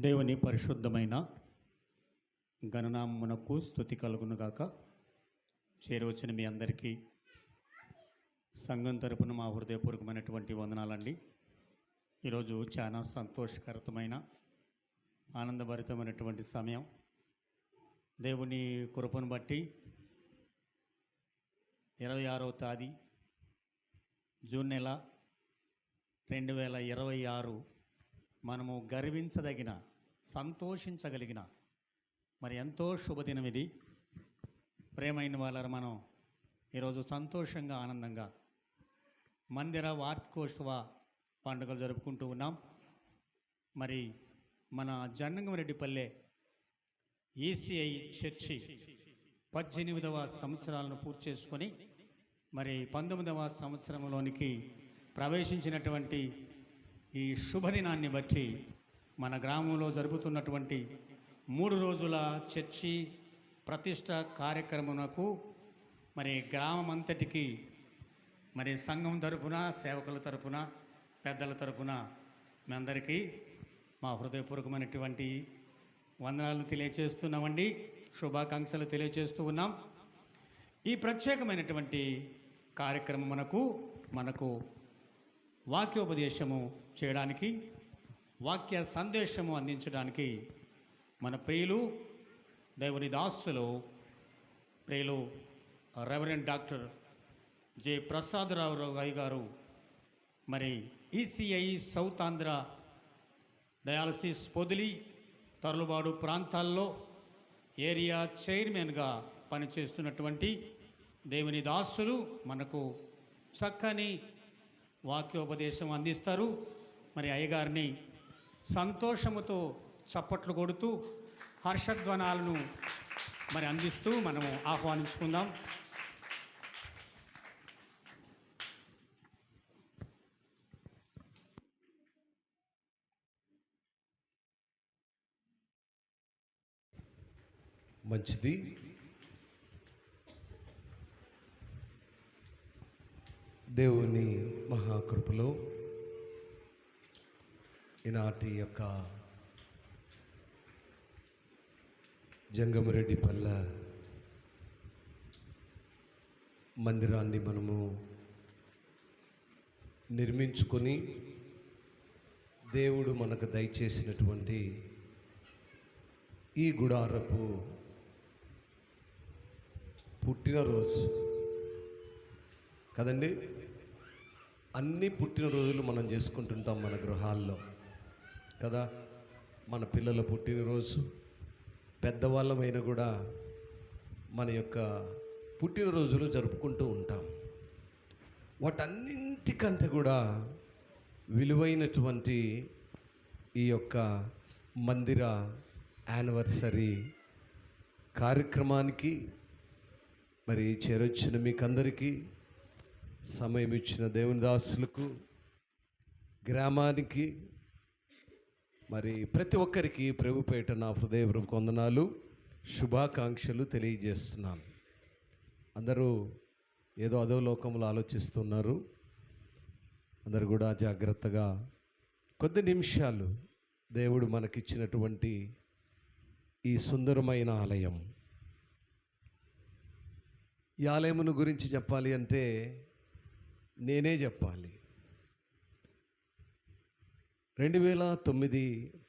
దేవుని పరిశుద్ధమైన గణనామమునకు స్తుతి కలుగునుగాక. చేరవచ్చిన మీ అందరికీ సంఘం తరపున మా హృదయపూర్వకమైనటువంటి వందనాలండి. ఈరోజు చాలా సంతోషకరమైన ఆనందభరితమైనటువంటి సమయం. దేవుని కృపను బట్టి 26వ తేదీ జూన్ నెల 2026 మనము గర్వించదగిన, సంతోషించగలిగిన మరి ఎంతో శుభదినం ఇది. ప్రేమైన వాళ్ళ మనం ఈరోజు సంతోషంగా, ఆనందంగా మందిర వార్షికోత్సవ పండుగలు జరుపుకుంటూ ఉన్నాం. మరి మన జన్నంగంరెడ్డిపల్లె ఈసీఐ చర్చి 18వ సంవత్సరాలను పూర్తి చేసుకొని మరి 19వ సంవత్సరంలోనికి ప్రవేశించినటువంటి ఈ శుభదినాన్ని బట్టి మన గ్రామంలో జరుపుతున్నటువంటి 3 రోజుల చర్చి ప్రతిష్ట కార్యక్రమమునకు మరి గ్రామం అంతటికి మరి సంఘం తరపున, సేవకుల తరపున, పెద్దల తరపున మీ అందరికీ మా హృదయపూర్వకమైనటువంటి వందనాలు తెలియచేస్తున్నామండి. శుభాకాంక్షలు తెలియచేస్తూ ఉన్నాం. ఈ ప్రత్యేకమైనటువంటి కార్యక్రమం మనకు వాక్యోపదేశము చేయడానికి, వాక్య సందేశము అందించడానికి మన ప్రియులు, దేవుని దాసులు, ప్రియులు రెవరెండ్ డాక్టర్ జె ప్రసాదరావు గారు మరి ECI South Andhra dialysis Podili, తరులుబాడు ప్రాంతాల్లో ఏరియా చైర్మన్గా పనిచేస్తున్నటువంటి దేవుని దాసులు మనకు చక్కని వాక్యోపదేశం అందిస్తారు. మరి అయ్యగారిని సంతోషముతో చప్పట్లు కొడుతూ హర్షధ్వనాలను మరి అందిస్తూ మనము ఆహ్వానించుకుందాం. మంచిది. దేవుని మహాకృపలో ఈనాటి యొక్క జంగమరెడ్డిపల్లె మందిరాన్ని మనము నిర్మించుకొని దేవుడు మనకు దయచేసినటువంటి ఈ గుడారపు పుట్టినరోజు కదండి. అన్ని పుట్టినరోజులు మనం చేసుకుంటుంటాం మన గృహాల్లో కదా. మన పిల్లల పుట్టినరోజు, పెద్దవాళ్ళమైనా కూడా మన యొక్క పుట్టినరోజులు జరుపుకుంటూ ఉంటాం. వాటన్నింటికంటే కూడా విలువైనటువంటి ఈ యొక్క మందిర యానివర్సరీ కార్యక్రమానికి మరి చేరొచ్చిన మీకందరికీ, సమయం ఇచ్చిన దేవుని దాసులకు, గ్రామానికి, మరి ప్రతి ఒక్కరికి ప్రభుపేట నా హృదయపూర్వక వందనాలు, శుభాకాంక్షలు తెలియజేస్తున్నాను. అందరూ ఏదో అదో లోకంలో ఆలోచిస్తున్నారు. అందరూ కూడా జాగ్రత్తగా కొద్ది నిమిషాలు దేవుడు మనకిచ్చినటువంటి ఈ సుందరమైన ఆలయం, ఈ ఆలయమును గురించి చెప్పాలి అంటే నేనే చెప్పాలి. 2009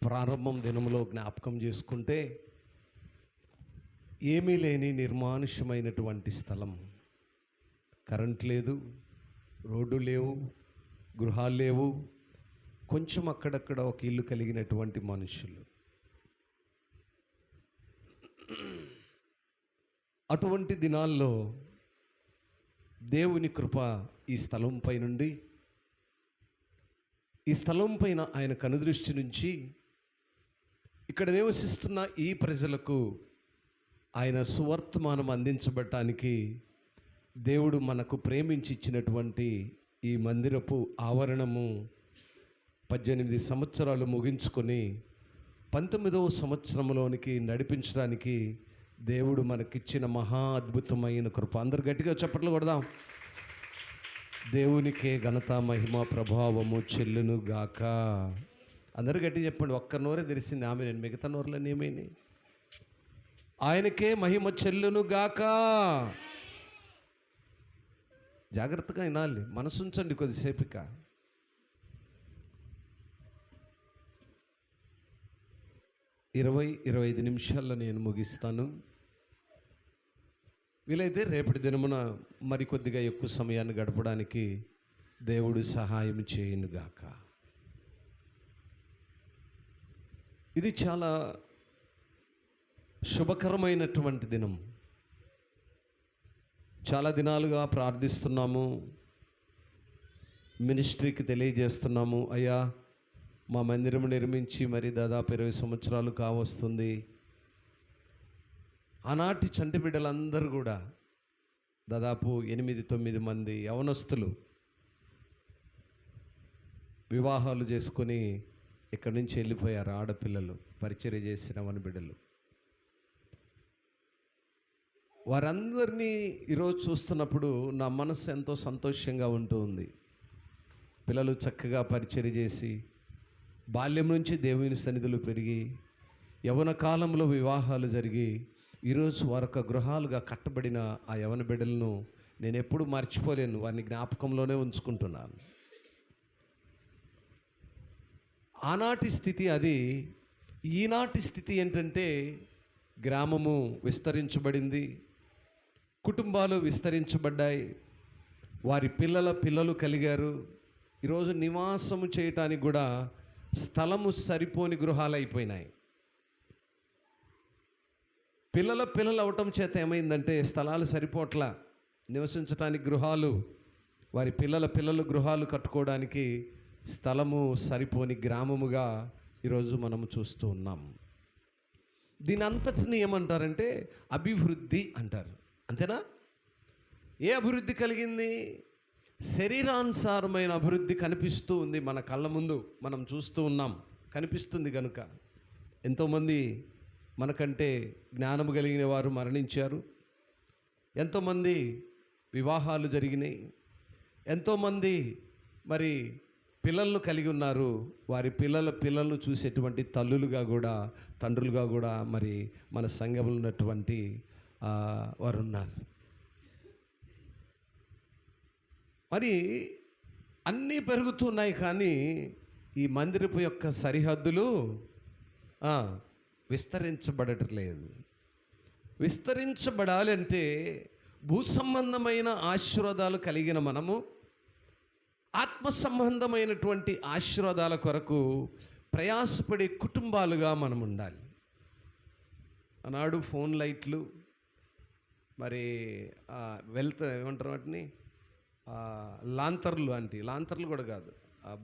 ప్రారంభం దినంలో జ్ఞాపకం చేసుకుంటే ఏమీ లేని నిర్మానుష్యమైనటువంటి స్థలం. కరెంట్ లేదు, రోడ్డు లేవు, గృహాలు లేవు, కొంచెం అక్కడక్కడ ఒక ఇల్లు కలిగినటువంటి మనుషులు. అటువంటి దినాల్లో దేవుని కృప ఈ స్థలంపై నుండి, ఈ స్థలం పైన ఆయన కనుదృష్టి నుంచి ఇక్కడ నివసిస్తున్న ఈ ప్రజలకు ఆయన సువర్తమానం అందించబడటానికి దేవుడు మనకు ప్రేమించి ఇచ్చినటువంటి ఈ మందిరపు ఆవరణము 18 సంవత్సరాలు ముగించుకొని 19వ సంవత్సరంలోనికి నడిపించడానికి దేవుడు మనకిచ్చిన మహా అద్భుతమైన కృప. అందరు గట్టిగా చప్పట్లు కొడదాం. దేవునికే ఘనత, మహిమ, ప్రభావము చెల్లును గాక. అందరూ గట్టి చెప్పండి. ఒక్క నోరే తెరిసింది ఆమె, నేను మిగతా నోరులన్నీ ఏమైనాయి? ఆయనకే మహిమ చెల్లును గాక. జాగ్రత్తగా వినాలి, మనసుంచండి కొద్దిసేపిక. ఇరవై 25 నిమిషాల్లో నేను ముగిస్తాను. వీలైతే రేపటి దినమున మరికొద్దిగా ఎక్కువ సమయాన్ని గడపడానికి దేవుడు సహాయం చేయునుగాక. ఇది చాలా శుభకరమైనటువంటి దినం. చాలా దినాలుగా ప్రార్థిస్తున్నాము, మినిస్ట్రీకి తెలియజేస్తున్నాము, అయ్యా మా మందిరం నిర్మించి మరి దాదాపు 20 సంవత్సరాలు కావస్తుంది. ఆనాటి చంటి బిడ్డలందరూ కూడా దాదాపు 8-9 మంది యవనస్తులు వివాహాలు చేసుకొని ఇక్కడి నుంచి వెళ్ళిపోయారు. ఆడపిల్లలు, పరిచర్య చేసిన వన బిడ్డలు. వారందరినీ ఈరోజు చూస్తున్నప్పుడు నా మనసు ఎంతో సంతోషంగా ఉంటూ ఉంది. పిల్లలు చక్కగా పరిచర్య చేసి బాల్యం నుంచి దేవుని సన్నిధిలో పెరిగి యవన కాలంలో వివాహాలు జరిగి ఈరోజు వారొక గృహాలుగా కట్టబడిన ఆ యవన బిడ్డలను నేను ఎప్పుడు మర్చిపోలేను. వారిని జ్ఞాపకంలోనే ఉంచుకుంటున్నాను. ఆనాటి స్థితి అది. ఈనాటి స్థితి ఏంటంటే గ్రామము విస్తరించబడింది, కుటుంబాలు విస్తరించబడ్డాయి, వారి పిల్లలు కలిగారు. ఈరోజు నివాసము చేయటానికి కూడా స్థలము సరిపోని గృహాలు అయిపోయినాయి. పిల్లలు అవటం చేత ఏమైందంటే స్థలాలు సరిపోట్ల నివసించడానికి గృహాలు, వారి పిల్లలు గృహాలు కట్టుకోవడానికి స్థలము సరిపోని గ్రామముగా ఈరోజు మనము చూస్తూ ఉన్నాం. దీని అంతటిని ఏమంటారంటే అభివృద్ధి అంటారు. అంతేనా? ఏ అభివృద్ధి కలిగింది? శరీరానుసారమైన అభివృద్ధి కనిపిస్తూ ఉంది మన కళ్ళ ముందు, మనం చూస్తూ ఉన్నాం, కనిపిస్తుంది కనుక. ఎంతోమంది మనకంటే జ్ఞానము కలిగిన వారు మరణించారు, ఎంతోమంది వివాహాలు జరిగినాయి, ఎంతోమంది మరి పిల్లలను కలిగి ఉన్నారు. వారి పిల్లలను చూసేటువంటి తల్లులుగా కూడా తండ్రులుగా కూడా మరి మన సంఘంలో ఉన్నటువంటి వారు ఉన్నారు. మరి అన్నీ పెరుగుతున్నాయి, కానీ ఈ మందిరపు యొక్క సరిహద్దులు విస్తరించబడట్లేదు. విస్తరించబడాలంటే భూ సంబంధమైన ఆశీర్వాదాలు కలిగిన మనము ఆత్మ సంబంధమైనటువంటి ఆశీర్వాదాల కొరకు ప్రయాసపడే కుటుంబాలుగా మనం ఉండాలి. ఆనాడు ఫోన్ లైట్లు, మరి ఏమంటారు వాటిని, లాంతర్లు కూడా కాదు,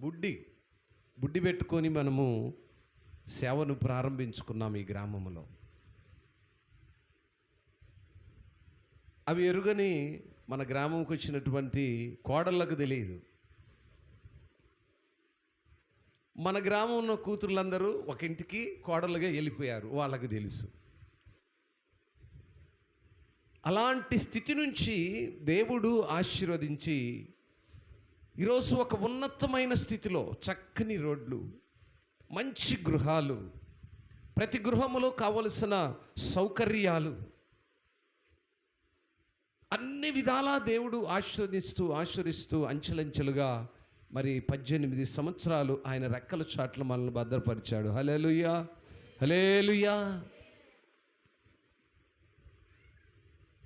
బుడ్డి పెట్టుకొని మనము సేవను ప్రారంభించుకున్నాం ఈ గ్రామంలో. అవి ఎరుగని మన గ్రామంకి వచ్చినటువంటి కోడళ్ళకు తెలియదు. మన గ్రామంలో కూతుర్లందరూ ఒక ఇంటికి కోడలుగా వెళ్ళిపోయారు, వాళ్ళకు తెలుసు. అలాంటి స్థితి నుంచి దేవుడు ఆశీర్వదించి ఈరోజు ఒక ఉన్నతమైన స్థితిలో చక్కని రోడ్లు, మంచి గృహాలు, ప్రతి గృహములో కావలసిన సౌకర్యాలు, అన్ని విధాలా దేవుడు ఆశీర్వదిస్తూ అంచెలంచెలుగా మరి 18 సంవత్సరాలు ఆయన రెక్కల చాట్ల మనల్ని భద్రపరిచాడు. హల్లెలూయా, హల్లెలూయా.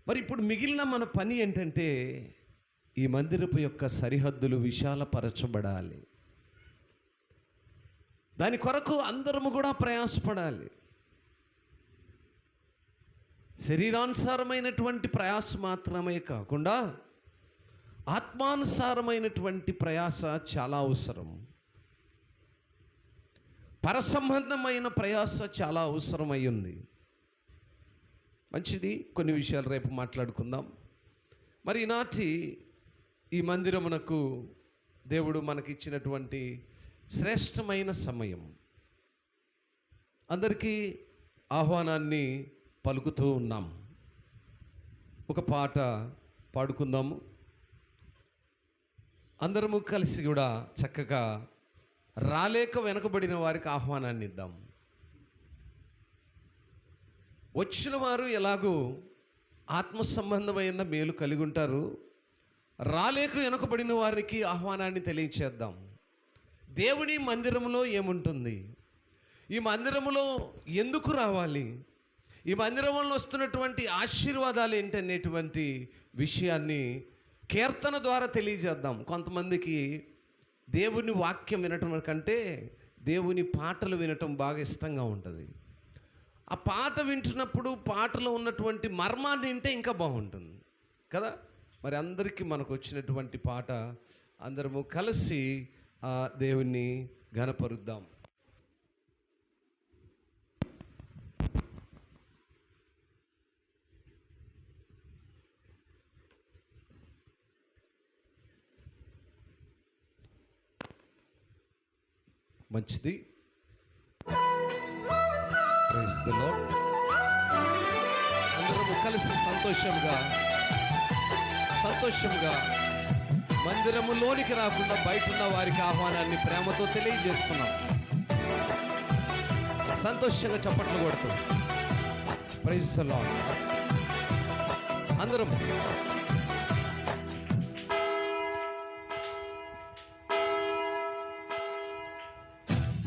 మరి ఇప్పుడు మిగిలిన మన పని ఏంటంటే ఈ మందిరపు యొక్క సరిహద్దులు విశాలపరచబడాలి. దాని కొరకు అందరము కూడా ప్రయాసపడాలి. శరీరానుసారమైనటువంటి ప్రయాస మాత్రమే కాకుండా ఆత్మానుసారమైనటువంటి ప్రయాస చాలా అవసరం. పరసంబంధమైన ప్రయాస చాలా అవసరమై ఉంది. మంచిది, కొన్ని విషయాలు రేపు మాట్లాడుకుందాం. మరి ఈనాటి ఈ మందిరమునకు దేవుడు మనకిచ్చినటువంటి శ్రేష్టమైన సమయం, అందరికీ ఆహ్వానాన్ని పలుకుతూ ఉన్నాం. ఒక పాట పాడుకుందాము. అందరము కలిసి కూడా చక్కగా రాలేక వెనకబడిన వారికి ఆహ్వానాన్ని ఇద్దాం. వచ్చిన వారు ఎలాగూ ఆత్మ సంబంధమైన మేలు కలిగి ఉంటారు. రాలేక వెనుకబడిన వారికి ఆహ్వానాన్ని తెలియచేద్దాం. దేవుని మందిరంలో ఏముంటుంది, ఈ మందిరంలో ఎందుకు రావాలి, ఈ మందిరంలో వస్తున్నటువంటి ఆశీర్వాదాలు ఏంటనేటువంటి విషయాన్ని కీర్తన ద్వారా తెలియజేద్దాం. కొంతమందికి దేవుని వాక్యం వినటం కంటే దేవుని పాటలు వినటం బాగా ఇష్టంగా ఉంటుంది. ఆ పాట వింటున్నప్పుడు పాటలో ఉన్నటువంటి మర్మాన్ని వింటే ఇంకా బాగుంటుంది కదా. మరి అందరికీ మనకు వచ్చినటువంటి పాట అందరము కలిసి దేవుణ్ణి ఘనపరుద్దాం. మంచిది. Praise the Lord. అందరము కలిసి సంతోషంగా మందిరములోనికి రాకుండా బయట ఉన్న వారికి ఆహ్వానాన్ని ప్రేమతో తెలియజేస్తున్నాం. సంతోషంగా చప్పట్లు కొడుతూ ప్రైజ్ ది లార్డ్. అందరం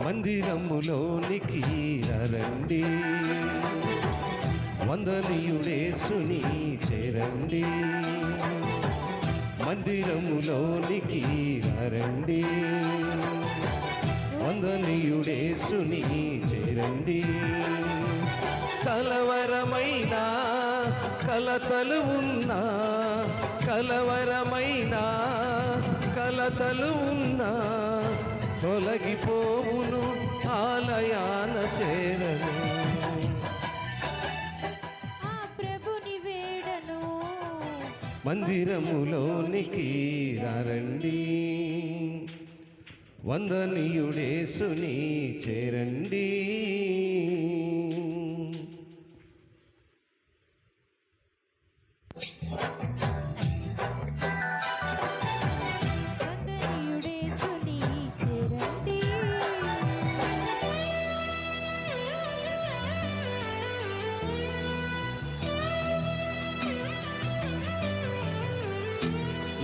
మందిరములోనికి రండి, వందనీయుడేసుని చేరండి. మందిరములోనికి రండి, వందనీయుడేసుని చేరండి. కలవరమైన కలతలు ఉన్నా, కలవరమైన కలతలు ఉన్నా తొలగిపోవును ఆలయాన చేరను. ప్రభుని వేడను మందిరములోనికి రండి, వందనీయుడేసుని చేరండి.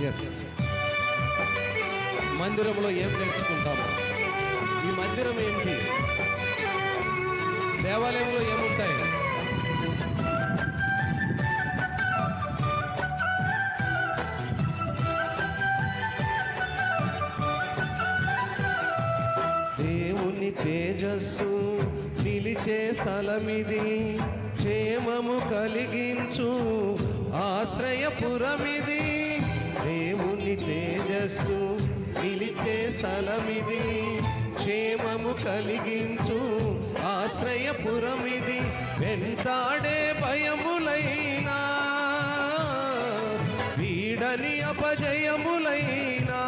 ఎస్, మందిరంలో ఏం నేర్చుకుంటాము? ఈ మందిరం ఏంటి? దేవాలయంలో ఏముంటాయి? దేవుని తేజస్సు నిలిచే స్థలమిది, క్షేమము కలిగించు ఆశ్రయపురమిది. దేవుని తేజస్సు నిలిచే స్థలమిది, క్షేమము కలిగించు ఆశ్రయపురమిది. వెంటాడే భయములైనా, వీడని అపజయములైనా,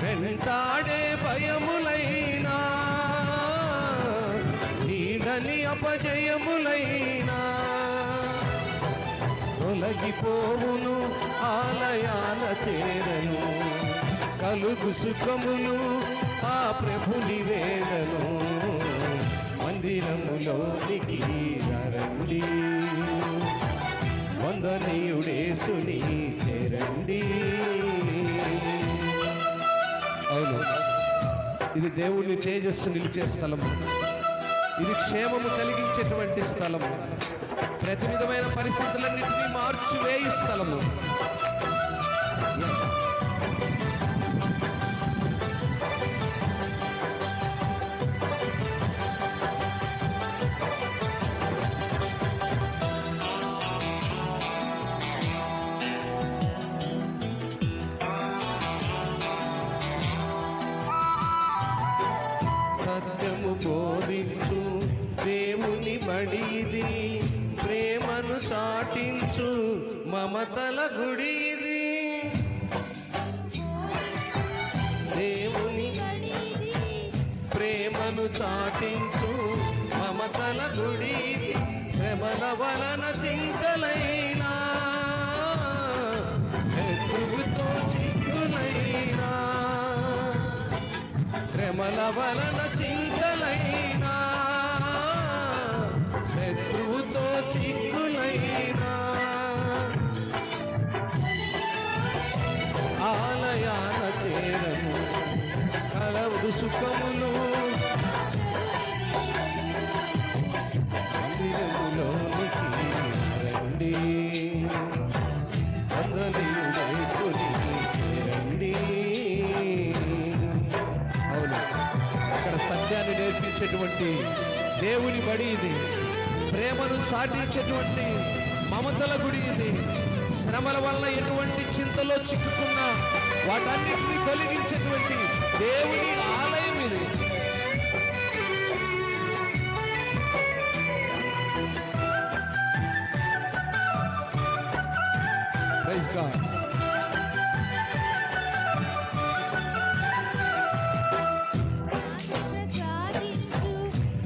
వెంటాడే భయములైనా, వీడని అపజయములైనా తొలగిపోవును ఆలయాన చేరను. కలుగు సుఖములు ఆ ప్రభుని వేడను. మందిరములోనికి రండి, వందనీయుడేసుని చేరండి. అవును, ఇది దేవుని తేజస్సు నిలిచే స్థలము, ఇది క్షేమము కలిగించేటువంటి స్థలము, ప్రతి విధమైన పరిస్థితులన్నింటినీ మార్చివేయు స్థలము. సత్యము బోధించు దేవుని బడిది, ప్రేమను చాటించు మమతల గుడిది. దేవుని ప్రేమను చాటించు మమతల గుడిది. శ్రమల వలన చింతలైనా, శత్రువుతో చిక్కులైనా, శ్రమల వలన చింతలైనా, శత్రువుతో చిక్కులైనా, ఆలయాన చేరను కలవదు సుఖములు, మందిరములోనికి రండి, వందనీయుడేసుని చేరండి. అవును, అక్కడ సత్యాన్ని నేర్పించేటువంటి దేవుని బడి ఇది, ప్రేమను చాటించేటువంటి మమతల గుడి ఇది. శ్రమల వల్ల ఎటువంటి చింతలో చిక్కుకున్నా వాటన్నిటిని తొలగించేటువంటి దేవుని ఆలయం ఇది. Praise God. ప్రసాదించు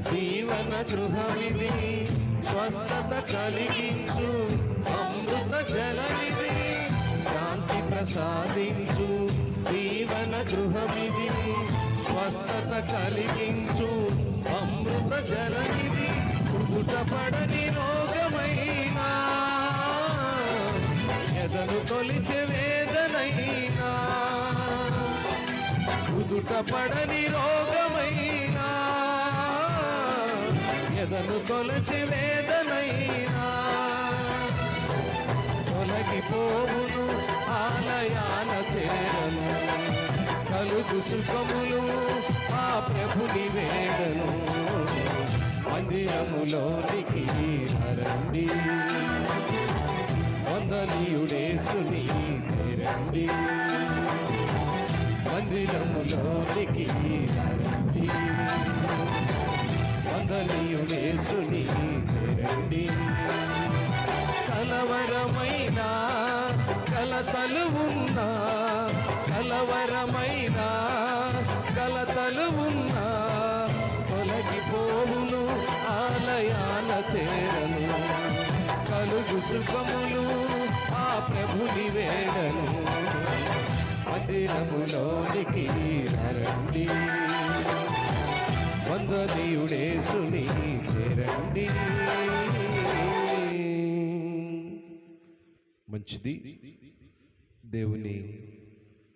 జీవన గృహమిది, స్వస్థత కలిగించు అమృత జలనిది, శాంతి ప్రసాదించు జీవన గృహమిది, స్వస్థత కలిగించు అమృత జలనిది, కుదుట పడని రోగమైనా, ఎదను తొలిచే వేదనైనా, కుదుట పడని రోగమైనా, ఎదను తొలచి వేదనైనా, తొలగిపోవును ఆలయాన చేరను, కలుగు సుఖములు ఆ ప్రభుని వేడను, మందిరములోనికి రండి, వందనీయుడేసుని చేరండి, మందిరములోనికి రండి, వందనీయుడేసుని చేరండి. కలవరమైన కలతలు ఉన్నా, కలవరమైన కలతలు ఉన్నా, తొలగిపోవును ఆలయాన చేరను, కలుగు సుఖములు ఆ ప్రభుని వేడను, మందిరములోనికి రండి, వందనీయుడేసుని చేరండి. మంచిది. దేవుని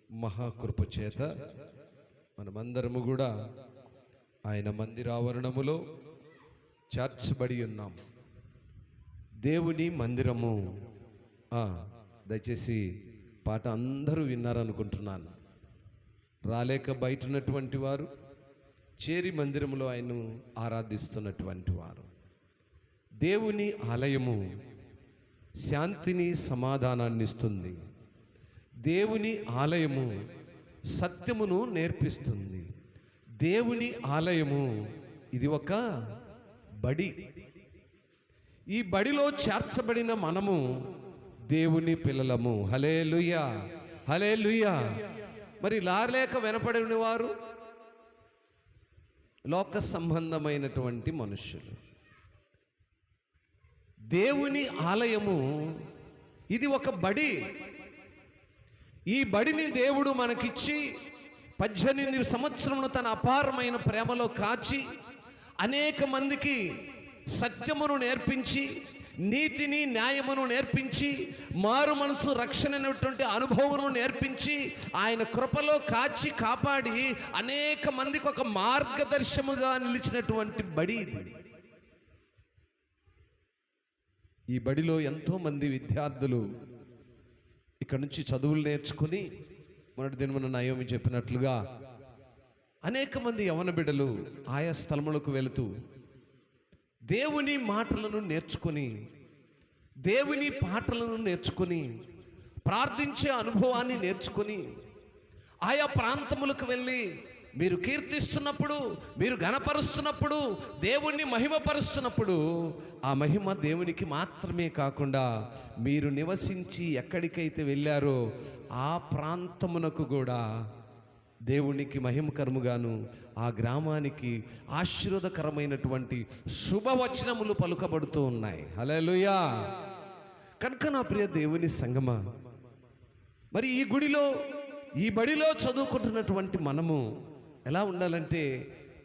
మహాకృప చేత మనమందరము కూడా ఆయన మందిరావరణములో చేర్చబడి ఉన్నాం. దేవుని మందిరము. దయచేసి పాట అందరూ విన్నారనుకుంటున్నాను. రాలేక బయట ఉన్నటువంటి వారు, చేరి మందిరంలో ఆయన్ను ఆరాధిస్తున్నటువంటి వారు. దేవుని ఆలయము శాంతిని సమాధానాన్ని ఇస్తుంది. దేవుని ఆలయము సత్యమును నేర్పిస్తుంది. దేవుని ఆలయము ఇది ఒక బడి. ఈ బడిలో చేర్చబడిన మనము దేవుని పిల్లలము. హల్లెలూయా, హల్లెలూయా. మరి లాలేక వినపడిన వారు లోక సంబంధమైనటువంటి మనుష్యులు. దేవుని ఆలయము ఇది ఒక బడి. ఈ బడిని దేవుడు మనకిచ్చి 18 సంవత్సరములు తన అపారమైన ప్రేమలో కాచి అనేక మందికి సత్యమును నేర్పించి, నీతిని న్యాయమును నేర్పించి, మారు మనసు రక్షణ అనేటువంటి అనుభవమును నేర్పించి, ఆయన కృపలో కాచి కాపాడి అనేక మందికి ఒక మార్గదర్శముగా నిలిచినటువంటి బడి ఇది. ఈ బడిలో ఎంతోమంది విద్యార్థులు ఇక్కడ నుంచి చదువులు నేర్చుకుని, మొదటి దినమున నయోమి చెప్పినట్లుగా అనేక మంది యవన బిడ్డలు ఆయా స్థలములకు వెళుతూ దేవుని మాటలను నేర్చుకొని, దేవుని పాటలను నేర్చుకొని, ప్రార్థించే అనుభవాన్ని నేర్చుకొని, ఆయా ప్రాంతములకు వెళ్ళి మీరు కీర్తిస్తున్నప్పుడు, మీరు ఘనపరుస్తున్నప్పుడు, దేవుణ్ణి మహిమపరుస్తున్నప్పుడు ఆ మహిమ దేవునికి మాత్రమే కాకుండా మీరు నివసించి ఎక్కడికైతే వెళ్ళారో ఆ ప్రాంతమునకు కూడా దేవునికి మహిమకరముగాను, ఆ గ్రామానికి ఆశీర్వాదకరమైనటువంటి శుభవచనములు పలుకబడుతూ ఉన్నాయి. హల్లెలూయా. కనుక నా ప్రియ దేవుని సంగమా, మరి ఈ గుడిలో, ఈ బడిలో చదువుకుంటున్నటువంటి మనము ఎలా ఉండాలంటే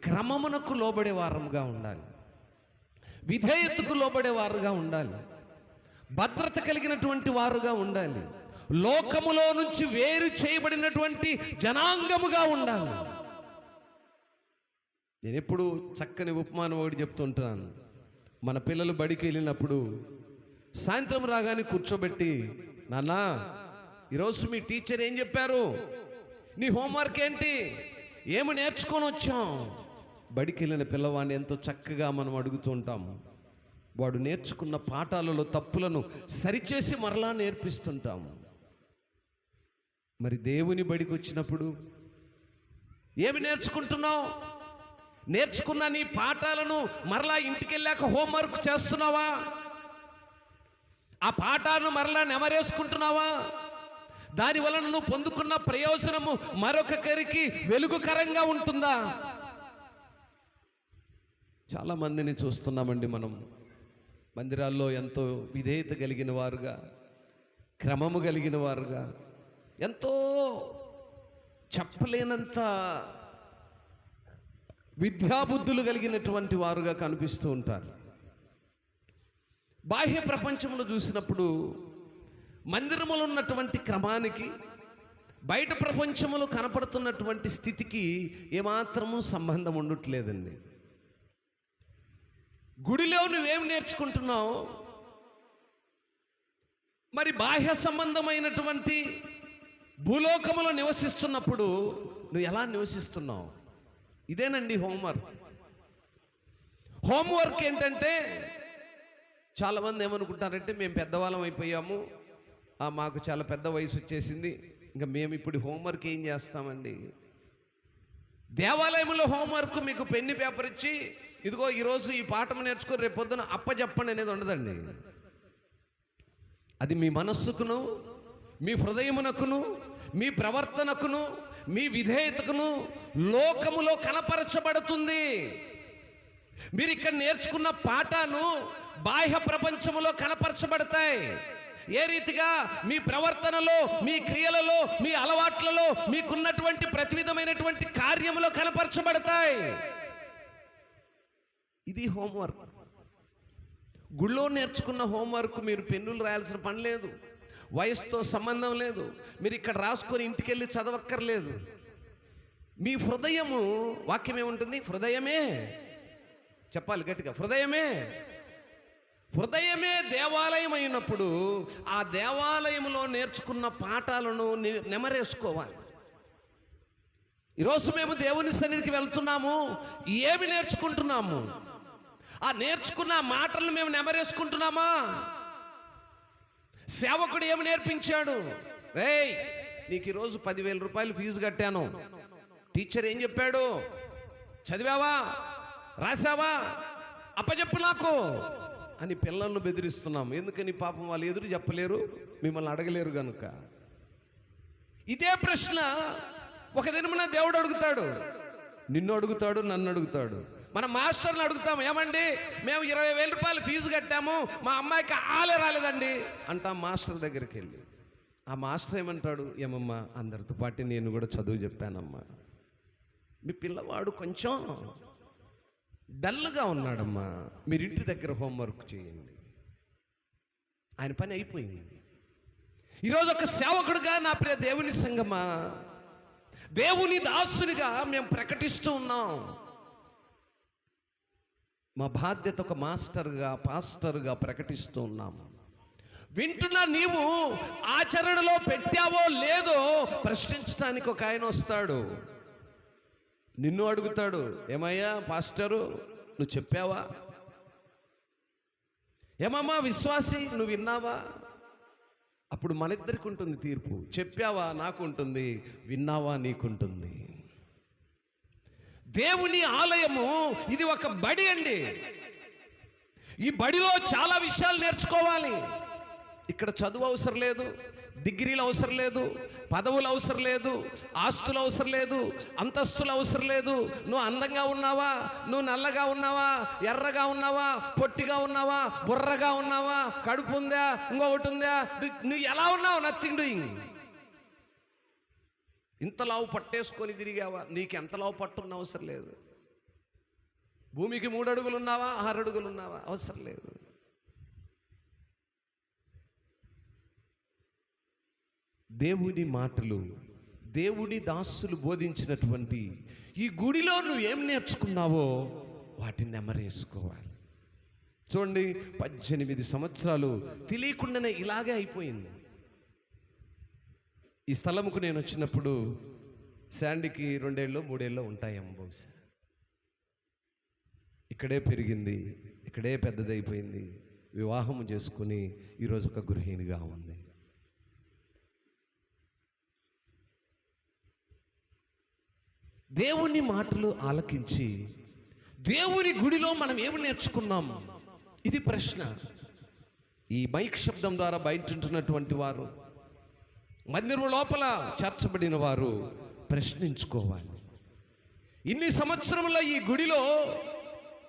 క్రమమునకు లోబడే వారముగా ఉండాలి, విధేయతకు లోబడే వారుగా ఉండాలి, భద్రత కలిగినటువంటి వారుగా ఉండాలి, లోకములో నుంచి వేరు చేయబడినటువంటి జనాంగముగా ఉండాలి. నేను ఎప్పుడు చక్కని ఉపమానం ఒకటి చెప్తుంటాను. మన పిల్లలు బడికి వెళ్ళినప్పుడు సాయంత్రం రాగానే కూర్చోబెట్టి, నాన్న ఈరోజు మీ టీచర్ ఏం చెప్పారు, నీ హోంవర్క్ ఏంటి, ఏమి నేర్చుకొని వచ్చాం. బడికి వెళ్ళిన పిల్లవాడిని ఎంతో చక్కగా మనం అడుగుతూ ఉంటాం. వాడు నేర్చుకున్న పాఠాలలో తప్పులను సరిచేసి మరలా నేర్పిస్తుంటాము. మరి దేవుని బడికి వచ్చినప్పుడు ఏమి నేర్చుకుంటున్నావు, నేర్చుకున్న నీ పాఠాలను మరలా ఇంటికి వెళ్ళాక హోంవర్క్ చేస్తున్నావా, ఆ పాఠాలను మరలా నెమరేసుకుంటున్నావా, దానివలన నువ్వు పొందుకున్న ప్రయోజనము మరొకరికి వెలుగుకరంగా ఉంటుందా? చాలామందిని చూస్తున్నామండి మనం మందిరాల్లో ఎంతో విధేయత కలిగిన వారుగా, క్రమము కలిగిన వారుగా, ఎంతో చెప్పలేనంత విద్యాబుద్ధులు కలిగినటువంటి వారుగా కనిపిస్తూ ఉంటారు. బాహ్య ప్రపంచంలో చూసినప్పుడు మందిరములో ఉన్నటువంటి క్రమానికి బయట ప్రపంచంలో కనపడుతున్నటువంటి స్థితికి ఏమాత్రము సంబంధం ఉండట్లేదండి. గుడిలో నువ్వేం నేర్చుకుంటున్నావు, మరి బాహ్య సంబంధమైనటువంటి భూలోకములో నివసిస్తున్నప్పుడు నువ్వు ఎలా నివసిస్తున్నావు? ఇదేనండి హోంవర్క్. హోంవర్క్ ఏంటంటే చాలామంది ఏమనుకుంటారంటే మేము పెద్దవాళ్ళం అయిపోయాము, మాకు చాలా పెద్ద వయసు వచ్చేసింది, ఇంకా మేము ఇప్పుడు హోంవర్క్ ఏం చేస్తామండి. దేవాలయంలో హోంవర్క్ మీకు పెన్ను పేపర్ ఇచ్చి, ఇదిగో ఈరోజు ఈ పాఠం నేర్చుకొని రేపు పొద్దున అప్పచెప్పండి అనేది ఉండదండి. అది మీ మనస్సుకును, మీ హృదయమునకును, మీ ప్రవర్తనకును, మీ విధేయతకును లోకములో కనపరచబడుతుంది. మీరు ఇక్కడ నేర్చుకున్న పాఠాలు బాహ్య ప్రపంచములో కనపరచబడతాయి. ఏ రీతిగా? మీ ప్రవర్తనలో, మీ క్రియలలో, మీ అలవాట్లలో, మీకున్నటువంటి ప్రతి విధమైనటువంటి కార్యములో కనపరచబడతాయి. ఇది హోంవర్క్. గుళ్ళో నేర్చుకున్న హోంవర్క్ మీరు పెన్నులు రాయాల్సిన పని లేదు, వయసుతో సంబంధం లేదు, మీరు ఇక్కడ రాసుకొని ఇంటికి వెళ్ళి చదవక్కర్లేదు. మీ హృదయము, వాక్యం ఏముంటుంది? హృదయమే, చెప్పాలి గట్టిగా, హృదయమే దేవాలయం అయినప్పుడు ఆ దేవాలయంలో నేర్చుకున్న పాఠాలను నెమరేసుకోవాలి. ఈరోజు మేము దేవుని సన్నిధికి వెళ్తున్నాము, ఏమి నేర్చుకుంటున్నాము? ఆ నేర్చుకున్న మాటలను మేము నెమరేసుకుంటున్నామా? సేవకుడు ఏమి నేర్పించాడు? రేయ్, నీకు ఈరోజు 10,000 రూపాయలు ఫీజు కట్టాను, టీచర్ ఏం చెప్పాడు? చదివావా, రాసావా, అప్పచెప్పు నాకు అని పిల్లలను బెదిరిస్తున్నాం. ఎందుకని? పాపం వాళ్ళు ఎదురు చెప్పలేరు, మిమ్మల్ని అడగలేరు కనుక. ఇదే ప్రశ్న ఒక దినమున దేవుడు అడుగుతాడు, నిన్ను అడుగుతాడు, నన్ను అడుగుతాడు. మన మాస్టర్ని అడుగుతాం, ఏమండి మేము 20,000 రూపాయలు ఫీజు కట్టాము, మా అమ్మాయికి ఆలే రాలేదండి అంటాం మాస్టర్ దగ్గరికి వెళ్ళి. ఆ మాస్టర్ ఏమంటాడు? ఏమమ్మా, అందరితో పాటు నేను కూడా చదువు చెప్పానమ్మా, మీ పిల్లవాడు కొంచెం డల్గా ఉన్నాడమ్మా, మీరు ఇంటి దగ్గర హోంవర్క్ చేయండి. ఆయన పని అయిపోయింది. ఈరోజు ఒక సేవకుడుగా, నా ప్రియ దేవుని సంగమా, దేవుని దాసునిగా మేము ప్రకటిస్తూ ఉన్నాం. మా బాధ్యత ఒక మాస్టర్గా, పాస్టర్గా ప్రకటిస్తూ ఉన్నాం. వింటున్నా నీవు ఆచరణలో పెట్టావో లేదో ప్రశ్నించడానికి ఒక ఆయన వస్తాడు, నిన్ను అడుగుతాడు, ఏమయ్యా పాస్టరు నువ్వు చెప్పావా? ఏమమ్మా విశ్వాసి నువ్వు విన్నావా? అప్పుడు మన ఇద్దరికి ఉంటుంది తీర్పు. చెప్పావా నాకు ఉంటుంది, విన్నావా నీకుంటుంది. దేవుని ఆలయము ఇది ఒక బడి అండి. ఈ బడిలో చాలా విషయాలు నేర్చుకోవాలి. ఇక్కడ చదువు అవసరం లేదు, డిగ్రీలు అవసరం లేదు, పదవులు అవసరం లేదు, ఆస్తులు అవసరం లేదు, అంతస్తులు అవసరం లేదు. నువ్వు అందంగా ఉన్నావా, నువ్వు నల్లగా ఉన్నావా, ఎర్రగా ఉన్నావా, పొట్టిగా ఉన్నావా, బుర్రగా ఉన్నావా, కడుపు ఉందా, ఇంకొకటి ఉందా, నువ్వు ఎలా ఉన్నావు, నథింగ్ డూయింగ్. ఇంత లావు పట్టేసుకొని తిరిగావా? నీకు ఎంత లావు పట్టున్న అవసరం లేదు. భూమికి 3 అడుగులు ఉన్నావా, 6 అడుగులు ఉన్నావా, అవసరం లేదు. దేవుని మాటలు, దేవుని దాసులు బోధించినటువంటి ఈ గుడిలో నువ్వు ఏం నేర్చుకున్నావో వాటిని నెమరేసుకోవాలి. చూడండి, 18 సంవత్సరాలు తెలియకుండానే ఇలాగే అయిపోయింది. ఈ స్థలముకు నేను వచ్చినప్పుడు శాండీకి 2 ఏళ్ళో 3 ఏళ్ళో ఉంటాయేమో బహుశా. ఇక్కడే పెరిగింది, ఇక్కడే పెద్దదైపోయింది. వివాహం చేసుకుని ఈరోజు ఒక గృహిణిగా ఉంది. దేవుని మాటలు ఆలకించి దేవుని గుడిలో మనం ఏమి నేర్చుకున్నాం? ఇది ప్రశ్న. ఈ మైక్ శబ్దం ద్వారా బయటుంటున్నటువంటి వారు, మందిరం లోపల చేర్చబడిన వారు ప్రశ్నించుకోవాలి. ఇన్ని సంవత్సరముల ఈ గుడిలో,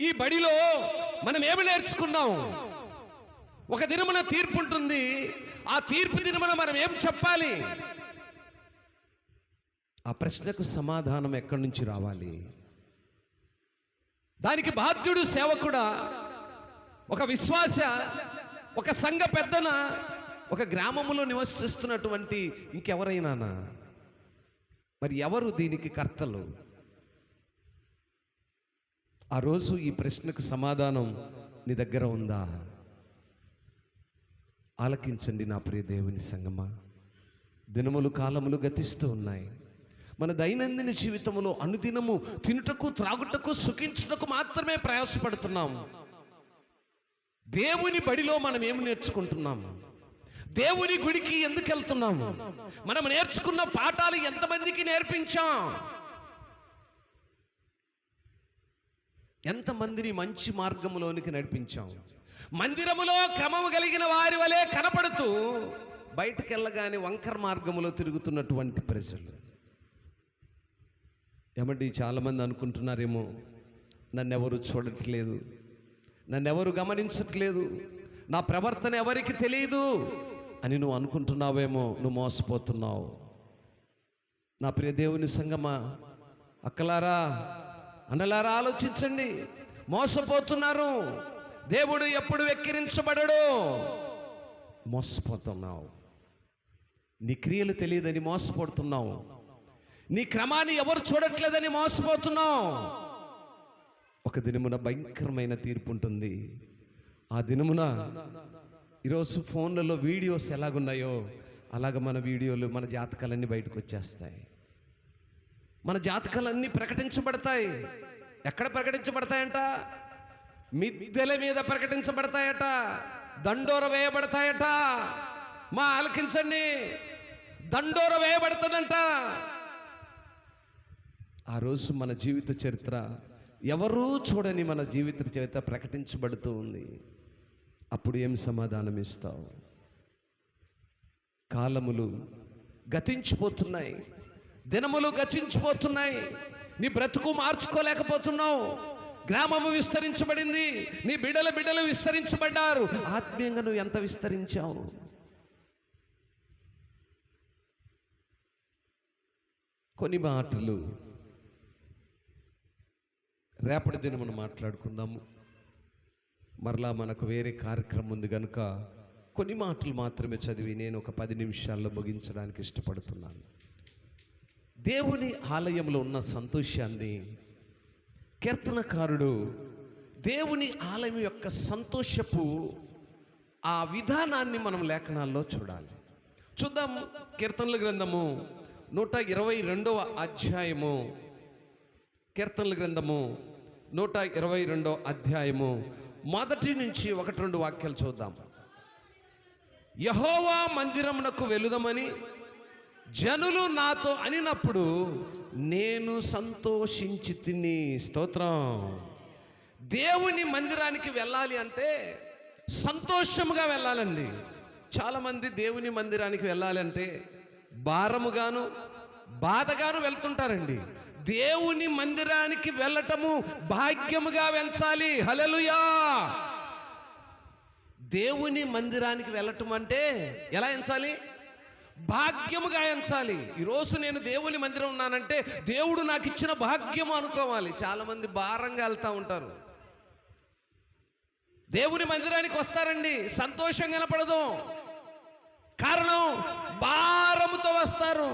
ఈ బడిలో మనం ఏమి నేర్చుకున్నాం? ఒక దినమున తీర్పు ఉంటుంది. ఆ తీర్పు దినమున మనం ఏం చెప్పాలి? ఆ ప్రశ్నకు సమాధానం ఎక్కడి నుంచి రావాలి? దానికి బాధ్యుడు సేవకుడా, ఒక విశ్వాస, ఒక సంఘ పెద్దన, ఒక గ్రామంలో నివసిస్తున్నటువంటి ఇంకెవరైనానా? మరి ఎవరు దీనికి కర్తలు? ఆ రోజు ఈ ప్రశ్నకు సమాధానం నీ దగ్గర ఉందా? ఆలకించండి నా ప్రియ దేవుని సంగమా. దినములు కాలములు గతిస్తూ ఉన్నాయి. మన దైనందిన జీవితంలో అనుదినము తినుటకు, త్రాగుటకు, సుఖించుటకు మాత్రమే ప్రయాసపడుతున్నాం. దేవుని బడిలో మనం ఏమి నేర్చుకుంటున్నాము? దేవుని గుడికి ఎందుకు వెళ్తున్నాము? మనం నేర్చుకున్న పాఠాలు ఎంతమందికి నేర్పించాం? ఎంతమందిని మంచి మార్గంలోనికి నడిపించాం? మందిరములో క్రమము కలిగిన వారి వలె కనపడుతూ బయటికి వెళ్ళగానే వంకర మార్గములో తిరుగుతున్నటువంటి ప్రజలు. ఏమంటే చాలామంది అనుకుంటున్నారేమో, నన్నెవరు చూడట్లేదు, నన్నెవరు గమనించట్లేదు, నా ప్రవర్తన ఎవరికి తెలియదు అని నువ్వు అనుకుంటున్నావేమో. నువ్వు మోసపోతున్నావు. నా ప్రియ దేవుని సంగమా, అక్కలారా, అన్నలారా, ఆలోచించండి. మోసపోతున్నారు. దేవుడు ఎప్పుడు వెక్కిరించబడడు. మోసపోతున్నావు. నీ క్రియలు తెలియదని మోసపోతున్నావు. నీ క్రమాన్ని ఎవరు చూడట్లేదని మోసపోతున్నావు. ఒక దినమున భయంకరమైన తీర్పు ఉంటుంది. ఆ దినమున ఈరోజు ఫోన్లలో వీడియోస్ ఎలాగున్నాయో అలాగ మన వీడియోలు, మన జాతకాలన్నీ బయటకు వచ్చేస్తాయి. మన జాతకాలన్నీ ప్రకటించబడతాయి. ఎక్కడ ప్రకటించబడతాయంట? మిద్దెల మీద ప్రకటించబడతాయట. దండోర వేయబడతాయట. మా ఆలకించండి, దండోర వేయబడుతుందంట. ఆ రోజు మన జీవిత చరిత్ర ఎవరూ చూడని మన జీవిత చరిత్ర ప్రకటించబడుతూ ఉంది. అప్పుడు ఏం సమాధానం ఇస్తావు? కాలములు గతించిపోతున్నాయి, దినములు గతించిపోతున్నాయి. నీ బ్రతుకు మార్చుకోలేకపోతున్నావు. గ్రామము విస్తరించబడింది, నీ బిడ్డలు విస్తరించబడ్డారు. ఆత్మీయంగా నువ్వు ఎంత విస్తరించావు? కొన్ని మాటలు రేపటి దినమును మాట్లాడుకుందాము. మరలా మనకు వేరే కార్యక్రమం ఉంది కనుక కొన్ని మాటలు మాత్రమే చదివి నేను ఒక 10 నిమిషాల్లో ముగించడానికి ఇష్టపడుతున్నాను. దేవుని ఆలయంలో ఉన్న సంతోషాన్ని కీర్తనకారుడు, దేవుని ఆలయం యొక్క సంతోషపు ఆ విధానాన్ని మనం లేఖనాల్లో చూడాలి. చూద్దాం. కీర్తనల గ్రంథము 122వ అధ్యాయము, కీర్తనల గ్రంథము 122వ అధ్యాయము 1 నుంచి 1-2 వాక్యాలు చూద్దాం. యెహోవా మందిరమునకు వెలుదమని జనులు నాతో అనినప్పుడు నేను సంతోషించి తిని. స్తోత్రం. దేవుని మందిరానికి వెళ్ళాలి అంటే సంతోషముగా వెళ్ళాలండి. చాలామంది దేవుని మందిరానికి వెళ్ళాలంటే భారముగాను బాధగాను వెళ్తుంటారండి. దేవుని మందిరానికి వెళ్ళటము భాగ్యముగా వెంచాలి. హల్లెలూయా. దేవుని మందిరానికి వెళ్ళటం అంటే ఎలా ఎంచాలి? భాగ్యముగా ఎంచాలి. ఈరోజు నేను దేవుని మందిరం ఉన్నానంటే దేవుడు నాకు ఇచ్చిన భాగ్యము అనుకోవాలి. చాలామంది భారంగా వెళ్తూ ఉంటారు. దేవుని మందిరానికి వస్తారండి, సంతోషం కనపడదు. కారణం భారముతో వస్తారు.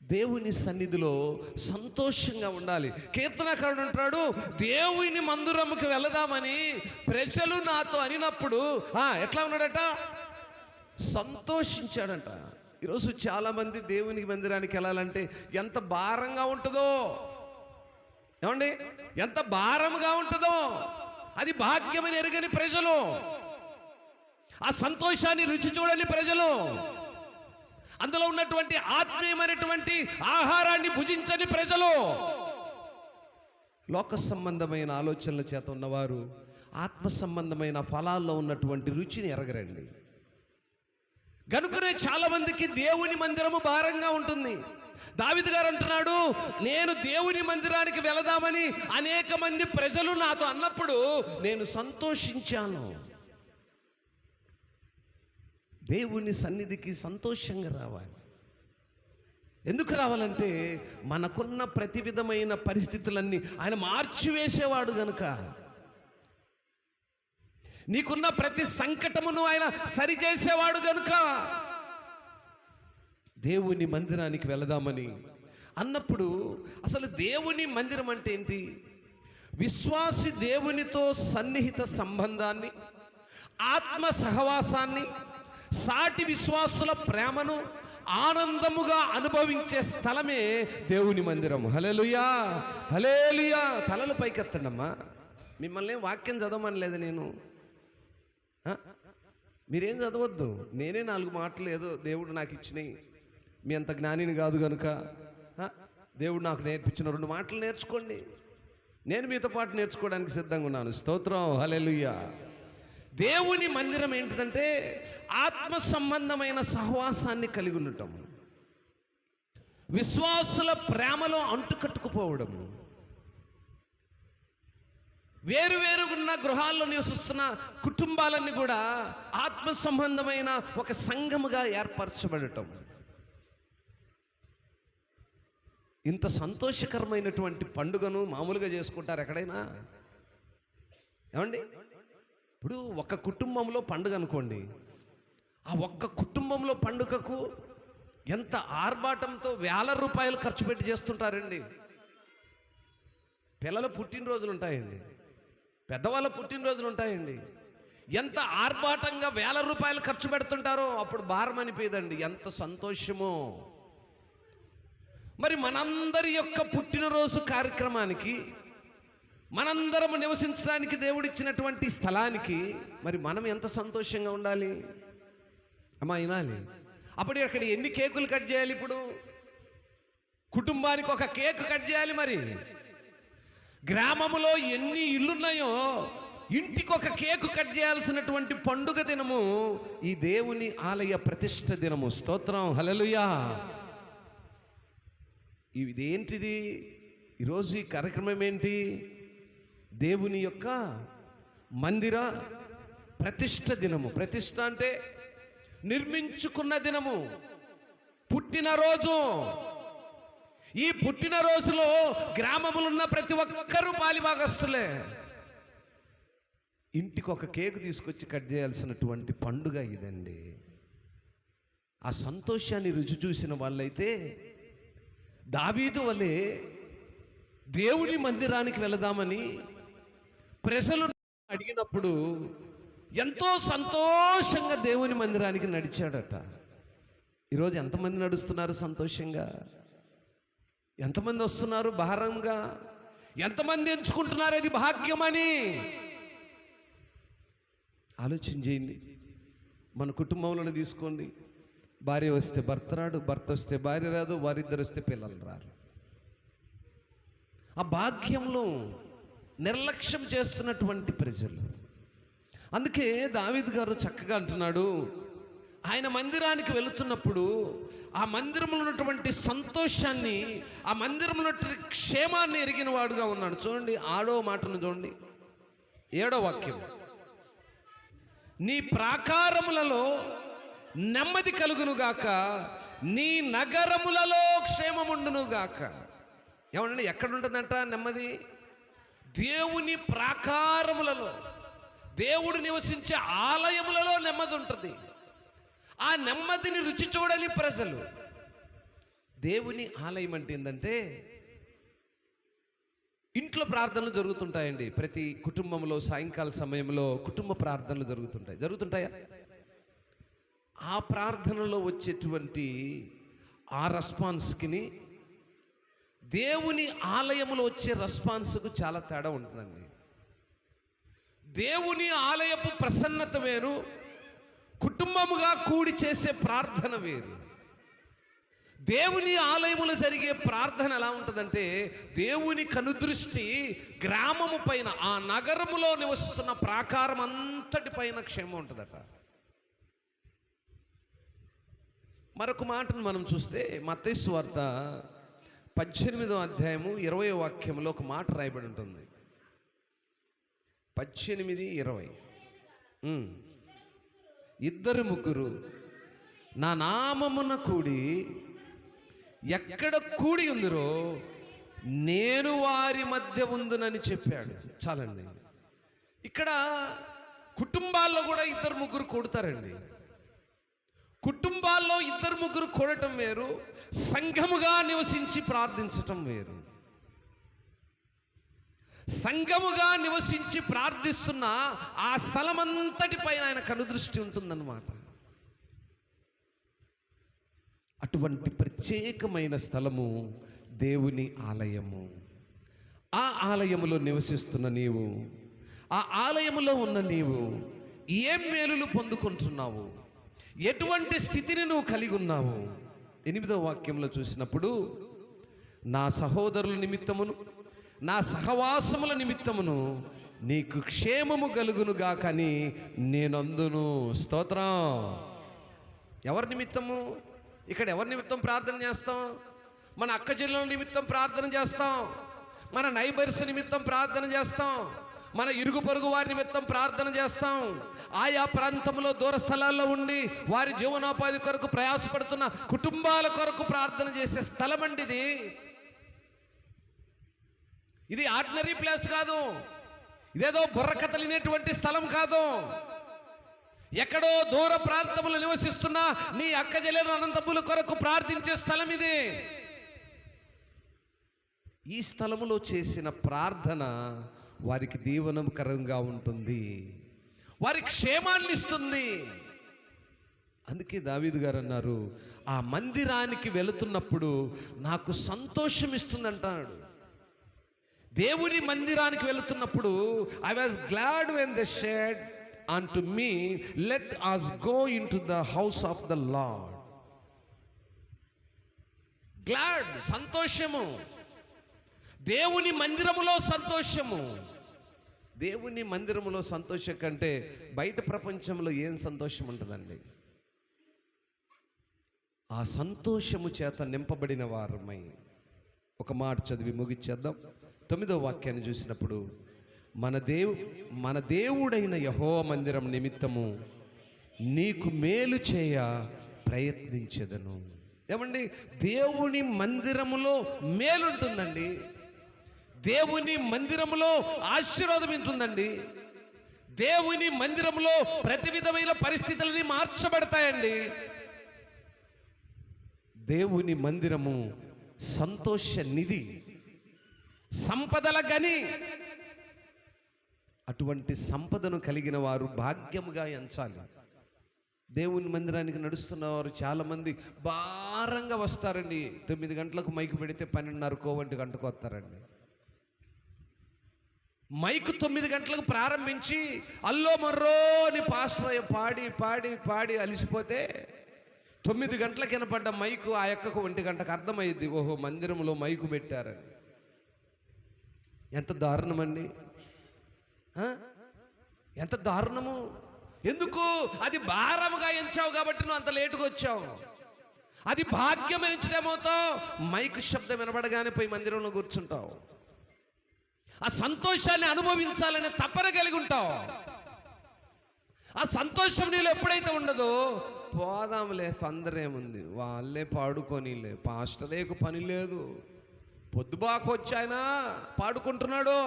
దేవుని సన్నిధిలో సంతోషంగా ఉండాలి. కీర్తనకారుడు అంటాడు, దేవుని మందిరముకి వెళదామని ప్రజలు నాతో అనినప్పుడు ఎట్లా ఉన్నాడట? సంతోషించాడంట. ఈరోజు చాలామంది దేవుని మందిరానికి వెళ్ళాలంటే ఎంత భారంగా ఉంటుందో, ఏమండి, ఎంత భారంగా ఉంటుందో. అది భాగ్యమని ఎరగని ప్రజలు, ఆ సంతోషాన్ని రుచి చూడని ప్రజలు, అందులో ఉన్నటువంటి ఆత్మీయమైనటువంటి ఆహారాన్ని భుజించని ప్రజలు, లోక సంబంధమైన ఆలోచనల చేత ఉన్నవారు ఆత్మ సంబంధమైన ఫలాల్లో ఉన్నటువంటి రుచిని ఎరగరండి. గనుకనే చాలా మందికి దేవుని మందిరము భారంగా ఉంటుంది. దావీదు గారు అంటున్నాడు, నేను దేవుని మందిరానికి వెళదామని అనేక మంది ప్రజలు నాతో అన్నప్పుడు నేను సంతోషించాను. దేవుని సన్నిధికి సంతోషంగా రావాలి. ఎందుకు రావాలంటే మనకున్న ప్రతి విధమైన పరిస్థితులన్నీ ఆయన మార్చివేసేవాడు గనుక. నీకున్న ప్రతి సంకటమును ఆయన సరిచేసేవాడు గనుక దేవుని మందిరానికి వెళదామని అన్నప్పుడు, అసలు దేవుని మందిరం అంటే ఏంటి? విశ్వాసి దేవునితో సన్నిహిత సంబంధాన్ని, ఆత్మ సహవాసాన్ని, సాటి విశ్వాసుల ప్రేమను ఆనందముగా అనుభవించే స్థలమే దేవుని మందిరం. హల్లెలూయా, హల్లెలూయా. తలలు పైకెత్తండమ్మా. మిమ్మల్ని వాక్యం చదవమని లేదు నేను. మీరేం చదవద్దు. నేనే 4 మాటలు ఏదో దేవుడు నాకు ఇచ్చినాయి, మీ అంత జ్ఞానిని కాదు కనుక దేవుడు నాకు నేర్పించిన 2 మాటలు నేర్చుకోండి. నేను మీతో పాటు నేర్చుకోవడానికి సిద్ధంగా ఉన్నాను. స్తోత్రం, హల్లెలూయా. దేవుని మందిరం ఏంటిదంటే ఆత్మ సంబంధమైన సహవాసాన్ని కలిగి ఉండటం, విశ్వాసుల ప్రేమలో అంటుకట్టుకుపోవడం, వేరువేరుగున్న గృహాల్లో నివసిస్తున్న కుటుంబాలన్నీ కూడా ఆత్మ సంబంధమైన ఒక సంఘముగా ఏర్పరచబడటం. ఇంత సంతోషకరమైనటువంటి పండుగను మామూలుగా చేసుకుంటారు ఎక్కడైనా? ఏమండి, ఇప్పుడు ఒక కుటుంబంలో పండుగ అనుకోండి, ఆ ఒక్క కుటుంబంలో పండుగకు ఎంత ఆర్భాటంతో వేల రూపాయలు ఖర్చు పెట్టి చేస్తుంటారండి. పిల్లల పుట్టినరోజులు ఉంటాయండి, పెద్దవాళ్ళ పుట్టినరోజులు ఉంటాయండి. ఎంత ఆర్భాటంగా వేల రూపాయలు ఖర్చు పెడుతుంటారో అప్పుడు భారం అనిపోయేదండి. ఎంత సంతోషమో. మరి మనందరి యొక్క పుట్టినరోజు కార్యక్రమానికి, మనందరము నివసించడానికి దేవుడిచ్చినటువంటి స్థలానికి మరి మనం ఎంత సంతోషంగా ఉండాలి అమ్మా, వినాలి. అప్పుడు అక్కడ ఎన్ని కేకులు కట్ చేయాలి? ఇప్పుడు కుటుంబానికి ఒక కేక్ కట్ చేయాలి. మరి గ్రామంలో ఎన్ని ఇల్లున్నాయో ఇంటికి ఒక కేకు కట్ చేయాల్సినటువంటి పండుగ దినము ఈ దేవుని ఆలయ ప్రతిష్ఠ దినము. స్తోత్రం, హల్లెలూయా. ఇదేంటిది? ఈరోజు ఈ కార్యక్రమం ఏంటి? దేవుని యొక్క మందిర ప్రతిష్ఠ దినము. ప్రతిష్ఠ అంటే నిర్మించుకున్న దినము, పుట్టినరోజు. ఈ పుట్టినరోజులో గ్రామములో ఉన్న ప్రతి ఒక్కరూ పాలిభాగస్తులే. ఇంటికి ఒక కేకు తీసుకొచ్చి కట్ చేయాల్సినటువంటి పండుగ ఇదండి. ఆ సంతోషాన్ని రుచి చూసిన వాళ్ళైతే దావీదు వలె దేవుని మందిరానికి వెళదామని ప్రజలు అడిగినప్పుడు ఎంతో సంతోషంగా దేవుని మందిరానికి నడిచాడట. ఈరోజు ఎంతమంది నడుస్తున్నారు సంతోషంగా? ఎంతమంది వస్తున్నారు భారంగా? ఎంతమంది ఎంచుకుంటున్నారు అది భాగ్యమని? ఆలోచన చేయండి. మన కుటుంబంలో తీసుకోండి. భార్య వస్తే భర్త రాడు, భర్త వస్తే భార్య రాదు, వారిద్దరు వస్తే పిల్లలు రారు. ఆ భాగ్యంలో నిర్లక్ష్యం చేస్తున్నటువంటి ప్రజలు. అందుకే దావీదు గారు చక్కగా అంటున్నాడు, ఆయన మందిరానికి వెళుతున్నప్పుడు ఆ మందిరంలో ఉన్నటువంటి సంతోషాన్ని, ఆ మందిరంలో ఉన్నటువంటి క్షేమాన్ని ఎరిగిన వాడుగా ఉన్నాడు. చూడండి 6వ మాటను చూడండి, 7వ వాక్యం. నీ ప్రాకారములలో నెమ్మది కలుగునుగాక, నీ నగరములలో క్షేమముండునుగాక. ఏమండి, ఎక్కడుంటుందంట నెమ్మది? దేవుని ప్రాకారములలో, దేవుడు నివసించే ఆలయములలో నెమ్మది ఉంటుంది. ఆ నెమ్మదిని రుచి చూడని ప్రజలు. దేవుని ఆలయం అంటే ఏంటంటే, ఇంట్లో ప్రార్థనలు జరుగుతుంటాయండి. ప్రతి కుటుంబంలో సాయంకాల సమయంలో కుటుంబ ప్రార్థనలు జరుగుతుంటాయా? ఆ ప్రార్థనలో వచ్చేటువంటి ఆ రెస్పాన్స్కి దేవుని ఆలయములో వచ్చే రెస్పాన్స్కు చాలా తేడా ఉంటుందండి. దేవుని ఆలయపు ప్రసన్నత వేరు, కుటుంబముగా కూడి చేసే ప్రార్థన వేరు. దేవుని ఆలయములో జరిగే ప్రార్థన ఎలా ఉంటుందంటే, దేవుని కనుదృష్టి గ్రామము పైన, ఆ నగరములో నివసిస్తున్న ప్రాకారం అంతటి పైన క్షేమం ఉంటుందట. మరొక మాటను మనం చూస్తే మత్తయి సువార్త 18వ అధ్యాయము 20వ వాక్యంలో ఒక మాట రాయబడి ఉంటుంది. 18:20. ఇద్దరు ముగ్గురు నా నామమున కూడి ఎక్కడ కూడి ఉందిరో నేను వారి మధ్య ఉందునని చెప్పాడు. చాలండి. ఇక్కడ కుటుంబాల్లో కూడా ఇద్దరు ముగ్గురు కూడతారండి. కుటుంబాల్లో ఇద్దరు ముగ్గురు కూడటం వేరు, సంఘముగా నివసించి ప్రార్థించటం వేరు. సంఘముగా నివసించి ప్రార్థిస్తున్న ఆ స్థలమంతటి పైన ఆయన కనుదృష్టి ఉంటుందన్నమాట. అటువంటి ప్రత్యేకమైన స్థలము దేవుని ఆలయము. ఆ ఆలయములో నివసిస్తున్న నీవు, ఆ ఆలయములో ఉన్న నీవు ఏం మేలులు పొందుకుంటున్నావు? ఎటువంటి స్థితిని నువ్వు కలిగి ఉన్నావు? 8వ వాక్యంలో చూసినప్పుడు, నా సహోదరుల నిమిత్తమును నా సహవాసముల నిమిత్తమును నీకు క్షేమము కలుగునుగా కానీ నేనందును. స్తోత్రం. ఎవరి నిమిత్తము? ఇక్కడ ఎవరి నిమిత్తం ప్రార్థన చేస్తాం? మన అక్క చెల్లెల నిమిత్తం ప్రార్థన చేస్తాం, మన నైబర్స్ నిమిత్తం ప్రార్థన చేస్తాం, మన ఇరుగు పొరుగు వారి నిమిత్తం ప్రార్థన చేస్తాం. ఆయా ప్రాంతంలో దూర స్థలాల్లో ఉండి వారి జీవనోపాధి కొరకు ప్రయాసపడుతున్న కుటుంబాల కొరకు ప్రార్థన చేసే స్థలం అండి ఇది. ఇది ఆర్డినరీ ప్లేస్ కాదు, ఇదేదో బుర్రకథలినేటువంటి స్థలం కాదు. ఎక్కడో దూర ప్రాంతములు నివసిస్తున్న నీ అక్క చెల్లెలు అనంతముల కొరకు ప్రార్థించే స్థలం ఇది. ఈ స్థలములో చేసిన ప్రార్థన వారికి దీవనకరంగా ఉంటుంది, వారికి క్షేమాన్ని ఇస్తుంది. అందుకే దావీదు గారు అన్నారు, ఆ మందిరానికి వెళుతున్నప్పుడు నాకు సంతోషం ఇస్తుంది అంటాడు. దేవుని మందిరానికి వెళుతున్నప్పుడు I was glad when they shed unto me, let us go into the house of the Lord. Glad, సంతోషము. దేవుని మందిరములో సంతోషము. దేవుని మందిరములో సంతోషం కంటే బయట ప్రపంచంలో ఏం సంతోషం ఉంటుందండి? ఆ సంతోషము చేత నింపబడిన వారమై ఒక మాట చదివి ముగిచ్చేద్దాం. 9వ వాక్యాన్ని చూసినప్పుడు, మన దేవుడైన యెహోవా మందిరం నిమిత్తము నీకు మేలు చేయ ప్రయత్నించెదను. ఏమండి, దేవుని మందిరములో మేలుంటుందండి, దేవుని మందిరములో ఆశీర్వాదం ఉంటుందండి, దేవుని మందిరములో ప్రతి విధమైన పరిస్థితులని మార్చబడతాయండి. దేవుని మందిరము సంతోష నిధి, సంపదల గని. అటువంటి సంపదను కలిగిన వారు భాగ్యముగా ఎంచాలి. దేవుని మందిరానికి నడుస్తున్నవారు చాలామంది భారంగా వస్తారండి. 9 గంటలకు మైకు పెడితే 12:30 1 గంటకు వస్తారండి. మైకు 9 గంటలకు ప్రారంభించి అల్లో మర్రో అని పాస్టర్ పాడి పాడి పాడి అలిసిపోతే 9 గంటలకు వినపడ్డ మైకు ఆ యొక్కకు 1 గంటకు అర్థమైంది, ఓహో మందిరంలో మైకు పెట్టారని. ఎంత దారుణమండి, ఎంత దారుణము. ఎందుకు? అది భారముగా ఎంచావు కాబట్టి నువ్వు అంత లేటుగా వచ్చావు. అది భాగ్యం ఎంచడమవుతావు, మైక్ శబ్దం వినబడగానే పోయి మందిరంలో కూర్చుంటావు. ఆ సంతోషాన్ని అనుభవించాలనే తపన కలిగి ఉంటావు. ఆ సంతోషం నీలో ఎప్పుడైతే ఉండదో పోదాంలే, తొందర ఏముంది, వాళ్ళే పాడుకోనిలే, పాస్టరేకు పని లేదు, పొద్దుబాకొచ్చాయన పాడుకుంటున్నాడు.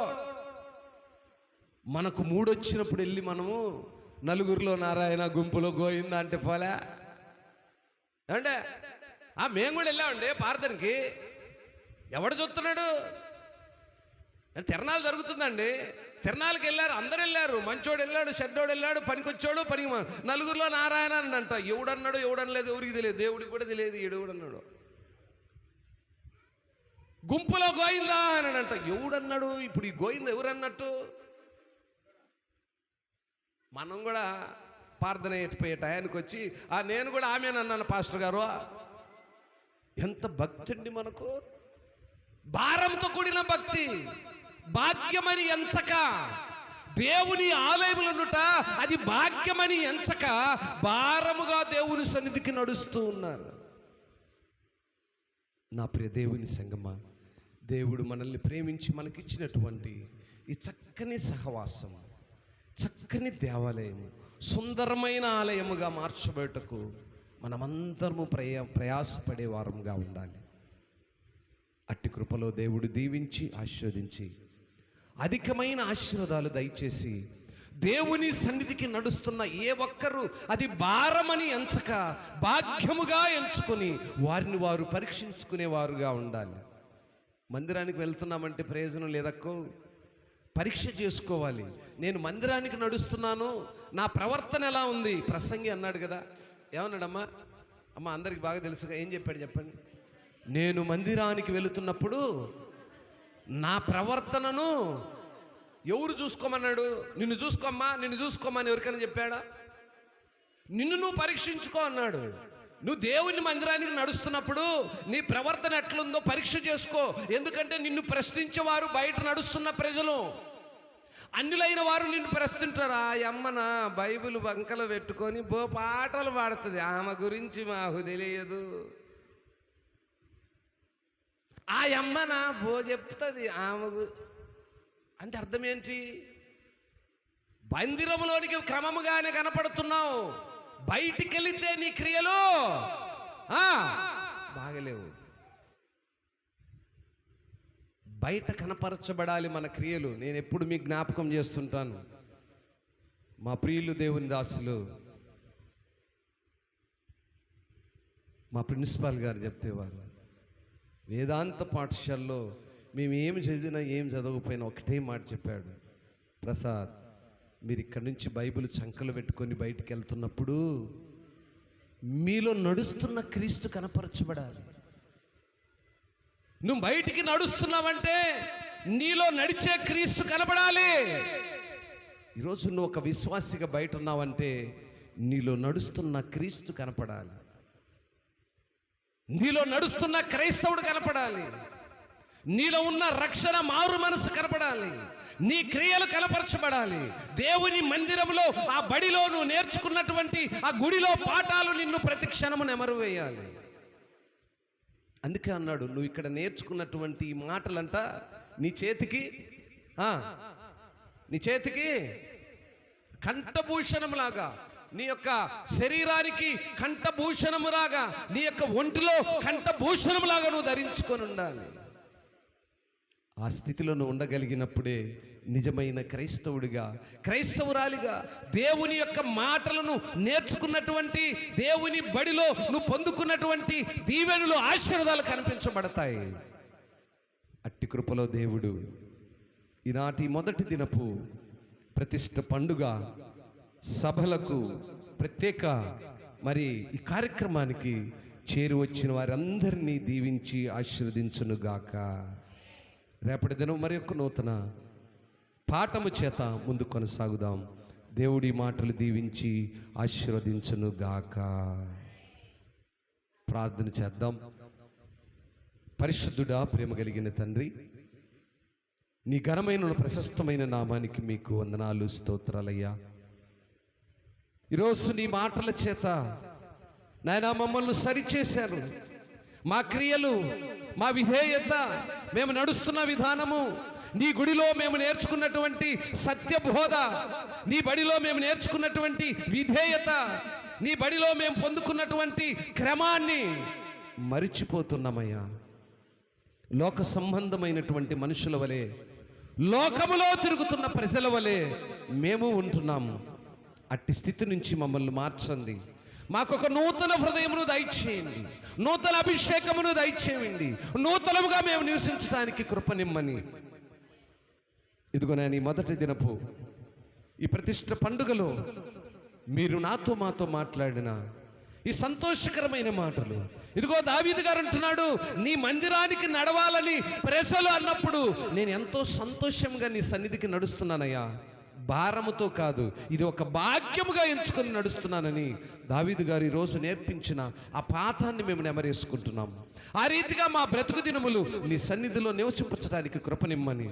మనకు మూడొచ్చినప్పుడు వెళ్ళి మనము నలుగురిలో నారాయణ, గుంపులో గోయిందా అంటే పోలే అంటే మేము కూడా వెళ్ళామండి ప్రార్థనకి. ఎవడు చూస్తున్నాడు? తిరణాలు జరుగుతుందండి, తిరణాలకు వెళ్ళారు, అందరు వెళ్ళారు, మంచోడు వెళ్ళాడు, చెడ్డోడు వెళ్ళాడు, పనికొచ్చాడు, పనికి నలుగురిలో నారాయణ అని అంట. ఎవడన్నాడు ఎవడనలేదు ఎవరికి తెలియదు, దేవుడికి కూడా తెలియదు ఎవడన్నాడు. గుంపులో గోయిందా అని అంట. ఎవడన్నాడు? ఇప్పుడు ఈ గోయిందా ఎవరన్నట్టు? మనం కూడా ప్రార్థన ఎట్టిపోయే టయానికి వచ్చి నేను కూడా ఆమెనన్నాను పాస్టర్ గారు. ఎంత భక్తి అండి మనకు, భారంతో కూడిన భక్తి. భాగ్యమని ఎంచక దేవుని ఆలయములనుట అది భాగ్యమని ఎంచక భారముగా దేవుని సన్నిధికి నడుస్తూ ఉన్నారు. నా ప్రియ దేవుని సంగమా, దేవుడు మనల్ని ప్రేమించి మనకిచ్చినటువంటి ఈ చక్కని సహవాసం, చక్కని దేవాలయము, సుందరమైన ఆలయముగా మార్చబడటకు మనమందరము ప్రయాసపడే వారముగా ఉండాలి. అట్టి కృపలో దేవుడు దీవించి ఆశీర్వదించి అధికమైన ఆశీర్వాదాలు దయచేసి దేవుని సన్నిధికి నడుస్తున్న ఏ ఒక్కరూ అది భారమని ఎంచక భాగ్యముగా ఎంచుకొని వారిని వారు పరీక్షించుకునేవారుగా ఉండాలి. మందిరానికి వెళ్తున్నామంటే ప్రయోజనం లేదక్కో, పరీక్ష చేసుకోవాలి. నేను మందిరానికి నడుస్తున్నాను, నా ప్రవర్తన ఎలా ఉంది? ప్రసంగి అన్నాడు కదా, ఏమన్నాడమ్మా? అమ్మ అందరికి బాగా తెలుసుగా, ఏం చెప్పాడు చెప్పండి? నేను మందిరానికి వెళుతున్నప్పుడు నా ప్రవర్తనను ఎవరు చూసుకోమన్నాడు? నిన్ను చూసుకోమ్మా, నిన్ను చూసుకోమని ఎవరికైనా చెప్పాడా? నిన్ను నువ్వు పరీక్షించుకో అన్నాడు. నువ్వు దేవుని మందిరానికి నడుస్తున్నప్పుడు నీ ప్రవర్తన ఎట్లుందో పరీక్ష చేసుకో. ఎందుకంటే నిన్ను ప్రశ్నించేవారు బయట నడుస్తున్న ప్రజలు, అన్యులైన వారు నిన్ను ప్రశ్నింటారు. ఆ అమ్మన బైబిల్ బంకలు పెట్టుకొని పాటలు పాడుతుంది, ఆమె గురించి మాకు తెలియదు. ఆ అమ్మన చెప్తుంది ఆమె అంటే అర్థం ఏంటి? మందిరంలోనికి క్రమముగానే కనపడుతున్నావు, బయటికి వెళితే నీ క్రియలు బాగలేవు. బయట కనపరచబడాలి మన క్రియలు. నేను ఎప్పుడు మీకు జ్ఞాపకం చేస్తుంటాను, మా ప్రియులు దేవుని దాసులు మా ప్రిన్సిపాల్ గారు చెప్తేవారు, వేదాంత పాఠశాలలో మేము ఏమి చదివినా ఏం చదవకపోయినా ఒకటే మాట చెప్పాడు, ప్రసాద్ మీరు ఇక్కడి నుంచి బైబిల్ చంకలు పెట్టుకొని బయటికి వెళ్తున్నప్పుడు మీలో నడుస్తున్న క్రీస్తు కనపరచబడాలి. నువ్వు బయటికి నడుస్తున్నావంటే నీలో నడిచే క్రీస్తు కనపడాలి. ఈరోజు నువ్వు ఒక విశ్వాసిగా బయట ఉన్నావంటే నీలో నడుస్తున్న క్రీస్తు కనపడాలి, నీలో నడుస్తున్న క్రైస్తవుడు కనపడాలి, నీలో ఉన్న రక్షణ మారు మనసు కనపడాలి, నీ క్రియలు కనపరచబడాలి. దేవుని మందిరంలో ఆ బడిలో నువ్వు నేర్చుకున్నటువంటి ఆ గుడిలో పాఠాలు నిన్ను ప్రతి క్షణము నెమరు వేయాలి. అందుకే అన్నాడు, నువ్వు ఇక్కడ నేర్చుకున్నటువంటి ఈ మాటలంట నీ చేతికి కంఠభూషణంలాగా, నీ యొక్క శరీరానికి కంఠభూషణములాగా, నీ యొక్క ఒంటిలో కంఠభూషణములాగా నువ్వు ధరించుకొని ఉండాలి. ఆ స్థితిలో నువ్వు ఉండగలిగినప్పుడే నిజమైన క్రైస్తవుడిగా, క్రైస్తవురాలిగా దేవుని యొక్క మాటలను నేర్చుకున్నటువంటి దేవుని బడిలో నువ్వు పొందుకున్నటువంటి దీవెనలు, ఆశీర్వాదాలు కనిపించబడతాయి. అట్టి కృపలో దేవుడు ఈనాటి మొదటి దినపు ప్రతిష్ఠ పండుగ సభలకు ప్రత్యేక మరి ఈ కార్యక్రమానికి చేరి వచ్చిన వారందరినీ దీవించి ఆశీర్వదించునుగాక. రేపటి దినం మరి యొక్క నూతన పాఠము చేత ముందు కొనసాగుదాం. దేవుడి మాటలు దీవించి ఆశీర్వదించునుగాక. ప్రార్థన చేద్దాం. పరిశుద్ధుడా, ప్రేమ కలిగిన తండ్రి, నీ ఘనమైన ప్రశస్తమైన నామానికి మీకు వందనాలు, స్తోత్రాలయ్యా. ఈరోజు నీ మాటల చేత నాయనా మమ్మల్ని సరిచేశారు. మా క్రియలు, మా విధేయత, మేము నడుస్తున్న విధానము, నీ గుడిలో మేము నేర్చుకున్నటువంటి సత్యబోధ, నీ బడిలో మేము నేర్చుకున్నటువంటి విధేయత, నీ బడిలో మేము పొందుకున్నటువంటి క్రమాన్ని మరిచిపోతున్నామయ్యా. లోక సంబంధమైనటువంటి మనుషుల వలె, లోకములో తిరుగుతున్న ప్రజల వలె మేము ఉంటున్నాము. అట్టి స్థితి నుంచి మమ్మల్ని మార్చండి. మాకొక నూతన హృదయమును దయచేయండి, నూతన అభిషేకమును దయచేయండి, నూతనముగా మేము నివసించడానికి కృపనిమ్మని. ఇదిగో నేను ఈ మొదటి దినపు ఈ ప్రతిష్ఠ పండుగలో మీరు నాతో మాతో మాట్లాడిన ఈ సంతోషకరమైన మాటలు, ఇదిగో దావీదు గారు అంటున్నాడు, నీ మందిరానికి నడవాలని ప్రజలు అన్నప్పుడు నేను ఎంతో సంతోషంగా నీ సన్నిధికి నడుస్తున్నానయ్యా. భారముతో కాదు, ఇది ఒక భాగ్యముగా ఎంచుకొని నడుస్తున్నానని దావీదు గారు ఈరోజు నేర్పించిన ఆ పాఠాన్ని మేము నెమరేసుకుంటున్నాం. ఆ రీతిగా మా బ్రతుకు దినములు నీ సన్నిధిలో నివసింపచడానికి కృపనిమ్మని,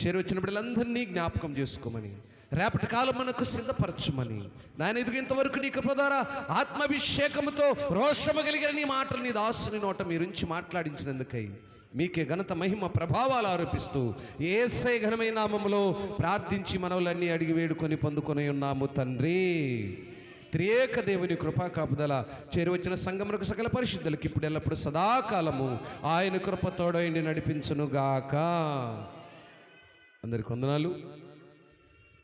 చేరువచ్చిన బిడ్డలందరినీ జ్ఞాపకం చేసుకోమని, రేపటి కాలం మనకు సిద్ధపరచుమని నాయన. ఇదిగో ఇంతవరకు నీ కృప ద్వారా ఆత్మాభిషేకముతో రోషము కలిగిన నీ మాటలు నీ దాసుని నోట మీరుంచి మాట్లాడించినందుకై మీకే ఘనత మహిమ ప్రభావాలు ఆరోపిస్తూ యేసయ్య ఘనమైన నామములో ప్రార్థించి మనవులన్నీ అడిగి వేడుకొని పొందుకొని ఉన్నాము తండ్రి. త్రియేక దేవుని కృపా కాపుదల చేరువచ్చిన సంగమునకు సకల పరిశుద్ధులకి ఇప్పుడు ఎల్లప్పుడు సదాకాలము ఆయన కృప తోడైండి నడిపించునుగాక. అందరికి వందనాలు.